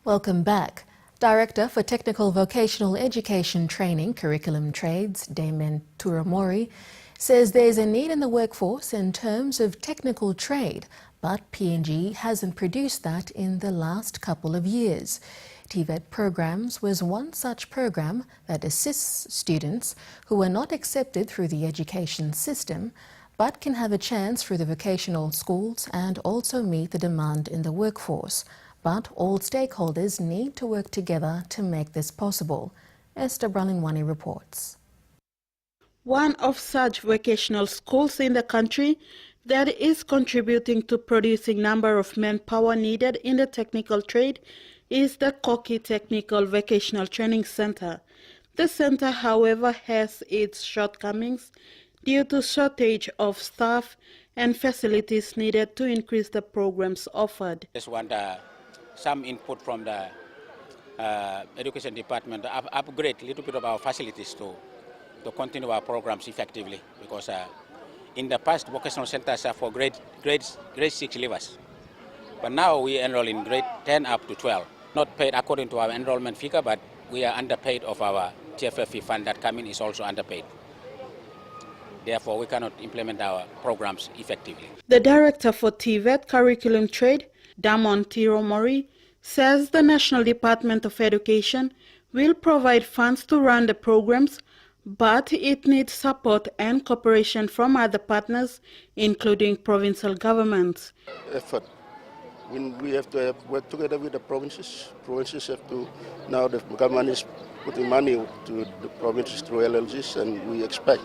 Welcome back. Director for Technical Vocational Education Training Curriculum Trades, Damien Turamori, says there's a need in the workforce in terms of technical trade, but PNG hasn't produced that in the last couple of years. TVET programs was one such program that assists students who are not accepted through the education system, but can have a chance through the vocational schools and also meet the demand in the workforce. But all stakeholders need to work together to make this possible. Esther Bralinwani reports. One of such vocational schools in the country that is contributing to producing number of manpower needed in the technical trade is the Koki Technical Vocational Training Center. The center, however, has its shortcomings due to shortage of staff and facilities needed to increase the programs offered. Just want some input from the education department to upgrade a little bit of our facilities to continue our programs effectively, because in the past vocational centers are for grade 6 leavers, but now we enroll in grade 10 up to 12. Not paid according to our enrollment figure, but we are underpaid of our TFFE fund that come in is also underpaid. Therefore, we cannot implement our programs effectively. The director for TVET Curriculum Trade, Damien Turamori, says the National Department of Education will provide funds to run the programs, but it needs support and cooperation from other partners, including provincial governments. Effort. We have to work together with the provinces. Provinces have to, now the government is putting money to the provinces through LLGs, and we expect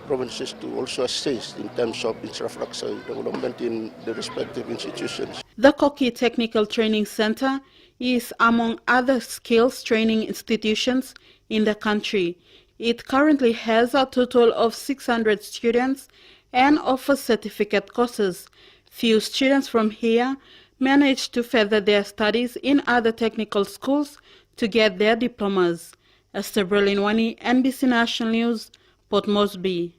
provinces to also assist in terms of infrastructure development in the respective institutions. The Koki Technical Training Center is among other skills training institutions in the country. It currently has a total of 600 students and offers certificate courses. Few students from here manage to further their studies in other technical schools to get their diplomas. Esther Bralinwani, NBC National News, Port Moresby.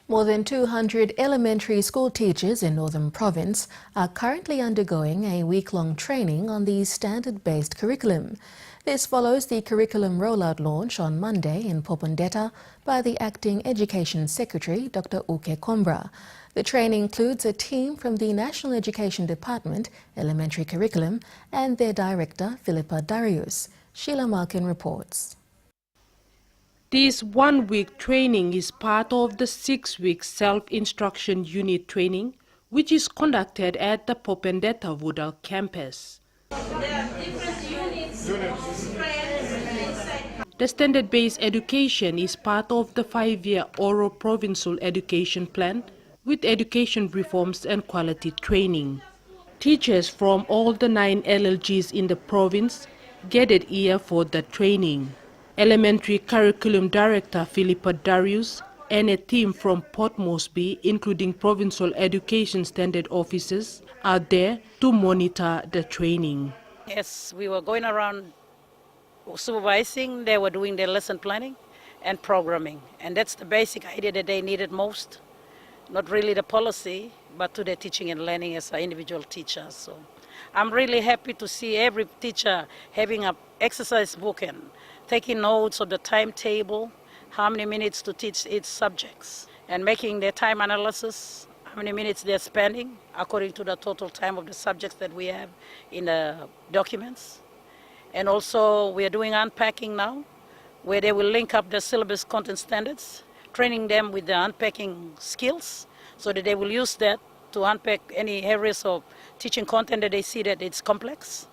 More than 200 elementary school teachers in Northern Province are currently undergoing a week-long training on the standard-based curriculum. This follows the curriculum rollout launch on Monday in Popondetta by the Acting Education Secretary, Dr. Uke Kombra. The training includes a team from the National Education Department, Elementary Curriculum, and their director, Philippa Darius. Sheila Malkin reports. This one-week training is part of the 6-week self-instruction unit training, which is conducted at the Popondetta Woodall campus. The standard-based education is part of the 5-year Oro Provincial Education Plan with education reforms and quality training. Teachers from all the 9 LLGs in the province gathered here for the training. Elementary Curriculum Director Philippa Darius and a team from Port Moresby, including provincial education standard officers, are there to monitor the training. Yes, we were going around supervising. They were doing their lesson planning and programming, and that's the basic idea that they needed most. Not really the policy, but to their teaching and learning as an individual teacher. So I'm really happy to see every teacher having an exercise book and taking notes of the timetable, how many minutes to teach each subjects, and making their time analysis, how many minutes they're spending according to the total time of the subjects that we have in the documents. And also we are doing unpacking now, where they will link up the syllabus content standards, training them with the unpacking skills, so that they will use that to unpack any areas of teaching content that they see that it's complex.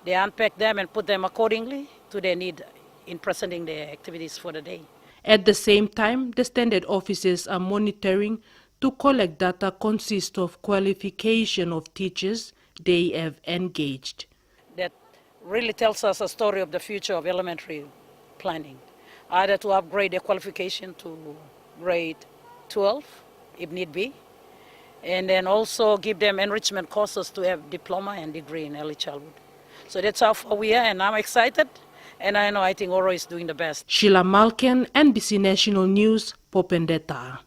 They unpack them and put them accordingly to their need in presenting their activities for the day. At the same time, the standard officers are monitoring to collect data consist of qualification of teachers they have engaged. That really tells us a story of the future of elementary planning, either to upgrade their qualification to grade 12, if need be, and then also give them enrichment courses to have diploma and degree in early childhood. So that's how far we are, and I'm excited. And I think Oro is doing the best. Sheila Malkin, NBC National News, Popondetta.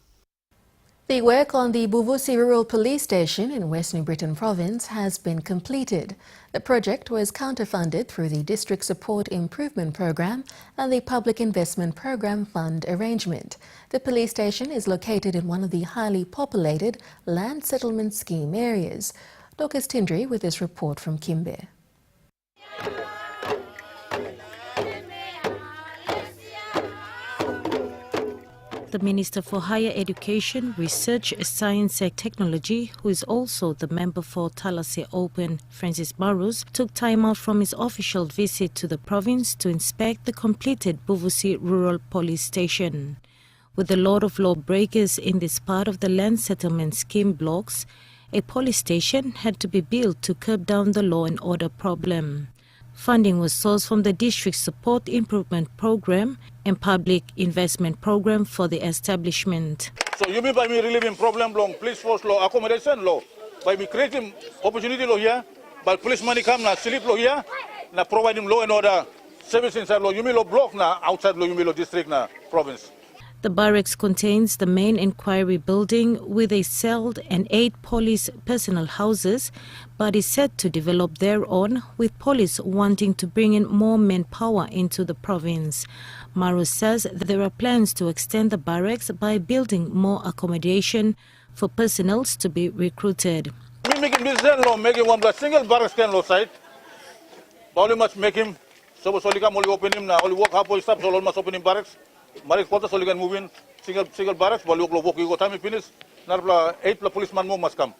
The work on the Buvusi Rural Police Station in West New Britain Province has been completed. The project was counter-funded through the District Support Improvement Programme and the Public Investment Programme Fund arrangement. The police station is located in one of the highly populated land settlement scheme areas. Dorcas Tindri with this report from Kimbe. The Minister for Higher Education, Research, Science and Technology, who is also the member for Talase Open, Francis Marus, took time out from his official visit to the province to inspect the completed Buvusi Rural Police Station. With a lot of lawbreakers in this part of the land settlement scheme blocks, a police station had to be built to curb down the law and order problem. Funding was sourced from the District Support Improvement Programme and Public Investment Programme for the establishment. So you mean by me relieving problem law, police force law, accommodation law, by me creating opportunity law here, by police money come now, sleep law here, now providing law and order service inside law, you mean law block now, outside law, you mean law district now, province. The barracks contains the main inquiry building with a cell and 8 police personnel houses, but is set to develop their own, with police wanting to bring in more manpower into the province. Maru says that there are plans to extend the barracks by building more accommodation for personnel to be recruited. Me making business law, making one single barracks can law site, only must make him, so only come only open him now, only walk halfway stop, so all must open him barracks. Barracks quarters so you can move in single barracks, while you walk, you go time you finish. Now 8 policemen more must come.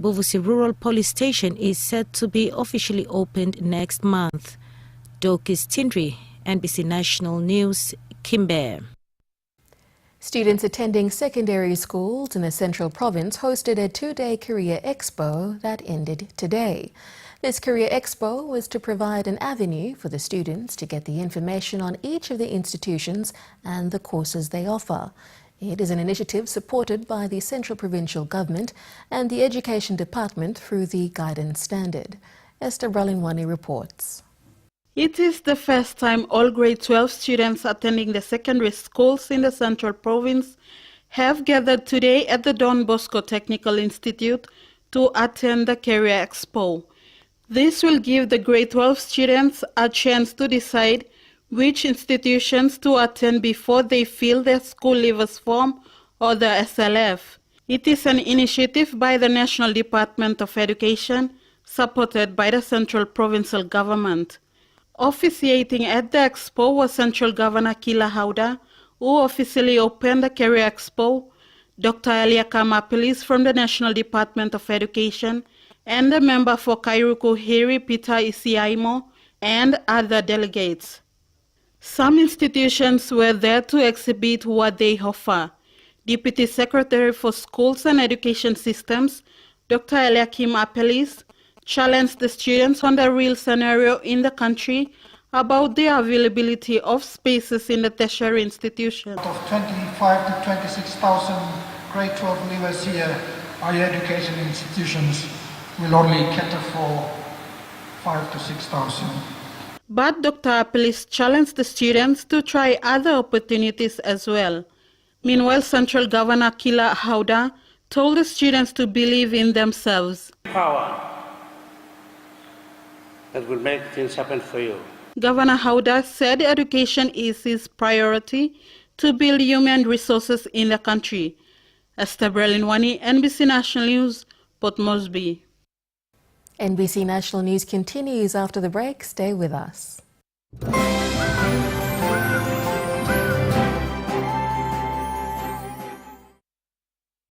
Buvusi Rural Police Station is set to be officially opened next month. Dorcas Tindri, NBC National News, Kimbe. Students attending secondary schools in the Central Province hosted a 2-day career expo that ended today. This Career Expo was to provide an avenue for the students to get the information on each of the institutions and the courses they offer. It is an initiative supported by the Central Provincial Government and the Education Department through the Guidance Standard. Esther Bralingwani reports. It is the first time all grade 12 students attending the secondary schools in the Central Province have gathered today at the Don Bosco Technical Institute to attend the Career Expo. This will give the grade 12 students a chance to decide which institutions to attend before they fill their school leavers form or the SLF. It is an initiative by the National Department of Education, supported by the Central Provincial Government. Officiating at the expo was Central Governor Kila Hauda, who officially opened the Career Expo, Dr. Elia Kamapilis from the National Department of Education, and the member for Kairuku Hiri Peter Isiaimo, and other delegates. Some institutions were there to exhibit what they offer. Deputy Secretary for Schools and Education Systems, Dr. Eliakim Apelis, challenged the students on the real scenario in the country about the availability of spaces in the tertiary institutions. Of 25 to 26,000 grade 12 leavers here, higher education institutions will only cater for 5 to 6,000. But Dr. Apelis challenged the students to try other opportunities as well. Meanwhile, Central Governor Kila Hauda told the students to believe in themselves. Power that will make things happen for you. Governor Hauda said education is his priority to build human resources in the country. Esther Bralingwani, NBC National News, Port Moresby. NBC National News continues after the break. Stay with us.